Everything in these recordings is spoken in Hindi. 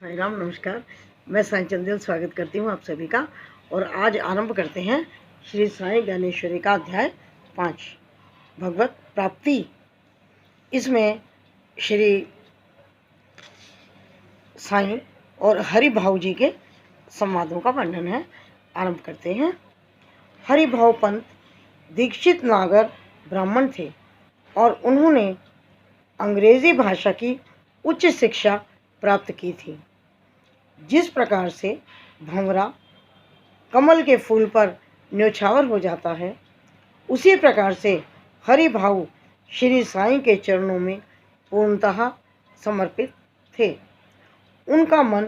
साई राम, नमस्कार। मैं साई चंदेल स्वागत करती हूँ आप सभी का। और आज आरंभ करते हैं श्री साई ज्ञानेश्वरी का अध्याय 5, भगवत प्राप्ति। इसमें श्री साई और हरि भाव जी के संवादों का वर्णन है। आरंभ करते हैं। हरि भाव पंत दीक्षित नागर ब्राह्मण थे और उन्होंने अंग्रेजी भाषा की उच्च शिक्षा प्राप्त की थी। जिस प्रकार से भंवरा कमल के फूल पर न्योछावर हो जाता है, उसी प्रकार से हरि भाव श्री साई के चरणों में पूर्णतः समर्पित थे। उनका मन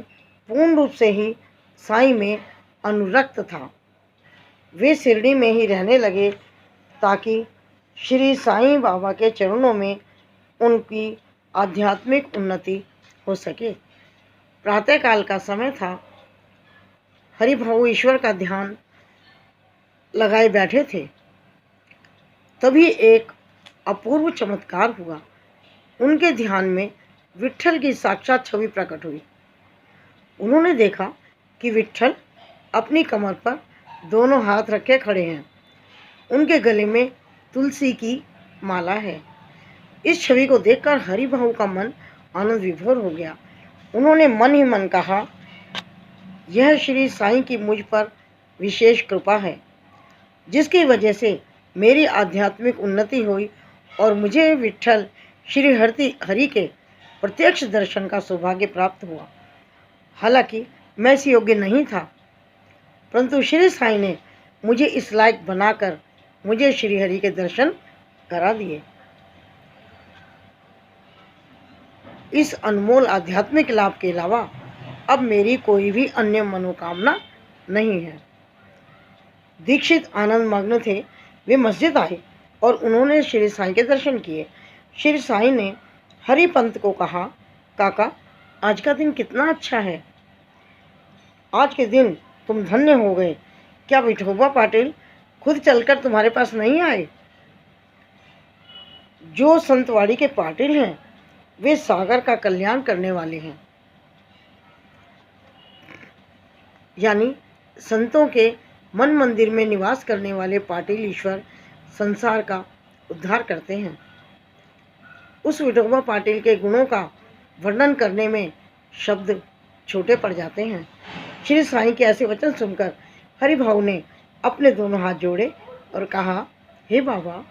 पूर्ण रूप से ही साई में अनुरक्त था। वे शिरडी में ही रहने लगे ताकि श्री साई बाबा के चरणों में उनकी आध्यात्मिक उन्नति हो सके। प्रातःकाल का समय था। हरि भाव ईश्वर का ध्यान लगाए बैठे थे। तभी एक अपूर्व चमत्कार हुआ। उनके ध्यान में विट्ठल की साक्षात छवि प्रकट हुई। उन्होंने देखा कि विट्ठल अपनी कमर पर दोनों हाथ रखे खड़े हैं। उनके गले में तुलसी की माला है। इस छवि को देखकर हरि भाव का मन आनंद विभोर हो गया। उन्होंने मन ही मन कहा, यह श्री साई की मुझ पर विशेष कृपा है, जिसकी वजह से मेरी आध्यात्मिक उन्नति हुई और मुझे विट्ठल श्री हरि के प्रत्यक्ष दर्शन का सौभाग्य प्राप्त हुआ। हालांकि मैं इस योग्य नहीं था, परंतु श्री साई ने मुझे इस लायक बनाकर मुझे श्री हरि के दर्शन करा दिए। इस अनमोल आध्यात्मिक लाभ के अलावा अब मेरी कोई भी अन्य मनोकामना नहीं है। दीक्षित आनंद मग्न थे। वे मस्जिद आए और उन्होंने श्री साई के दर्शन किए। श्री साई ने हरि पंत को कहा, काका, आज का दिन कितना अच्छा है। आज के दिन तुम धन्य हो गए। क्या विठोबा पाटिल खुद चलकर तुम्हारे पास नहीं आए? जो संतवाड़ी के पाटिल हैं, वे सागर का कल्याण करने वाले हैं। यानी संतों के मन मंदिर में निवास करने वाले पाटिल ईश्वर संसार का उद्धार करते हैं। उस विठोबा पाटिल के गुणों का वर्णन करने में शब्द छोटे पड़ जाते हैं। श्री साई के ऐसे वचन सुनकर हरि भाव ने अपने दोनों हाथ जोड़े और कहा, हे बाबा,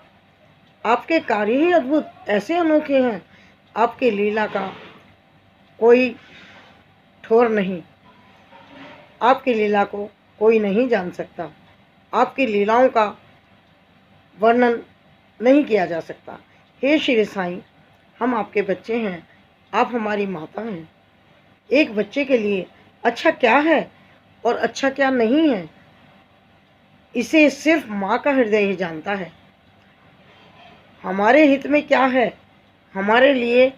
आपके कार्य ही अद्भुत, ऐसे अनोखे हैं। आपके लीला का कोई ठोर नहीं। आपकी लीला को कोई नहीं जान सकता। आपकी लीलाओं का वर्णन नहीं किया जा सकता। हे श्री साई, हम आपके बच्चे हैं। आप हमारी माता हैं। एक बच्चे के लिए अच्छा क्या है और अच्छा क्या नहीं है, इसे सिर्फ माँ का हृदय ही जानता है। हमारे हित में क्या है, हमारे लिए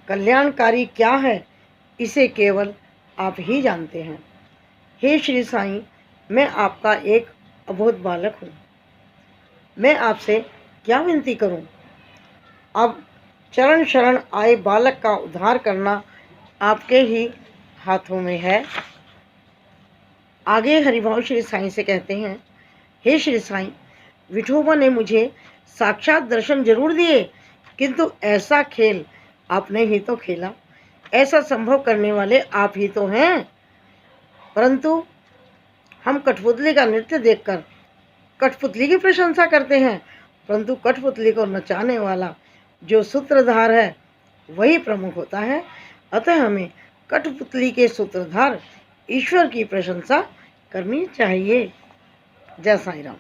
कल्याणकारी क्या है, इसे केवल आप ही जानते हैं। हे श्री साई, मैं आपका एक अबोध बालक हूँ। मैं आपसे क्या विनती करूँ? अब चरण शरण आए बालक का उद्धार करना आपके ही हाथों में है। आगे हरिभाव श्री साई से कहते हैं, हे श्री साई, विठोबा ने मुझे साक्षात दर्शन जरूर दिए, किंतु ऐसा खेल आपने ही तो खेला। ऐसा संभव करने वाले आप ही तो हैं। परंतु हम कठपुतली का नृत्य देखकर कठपुतली की प्रशंसा करते हैं, परंतु कठपुतली को नचाने वाला जो सूत्रधार है, वही प्रमुख होता है। अतः हमें कठपुतली के सूत्रधार ईश्वर की प्रशंसा करनी चाहिए। जय साई राम।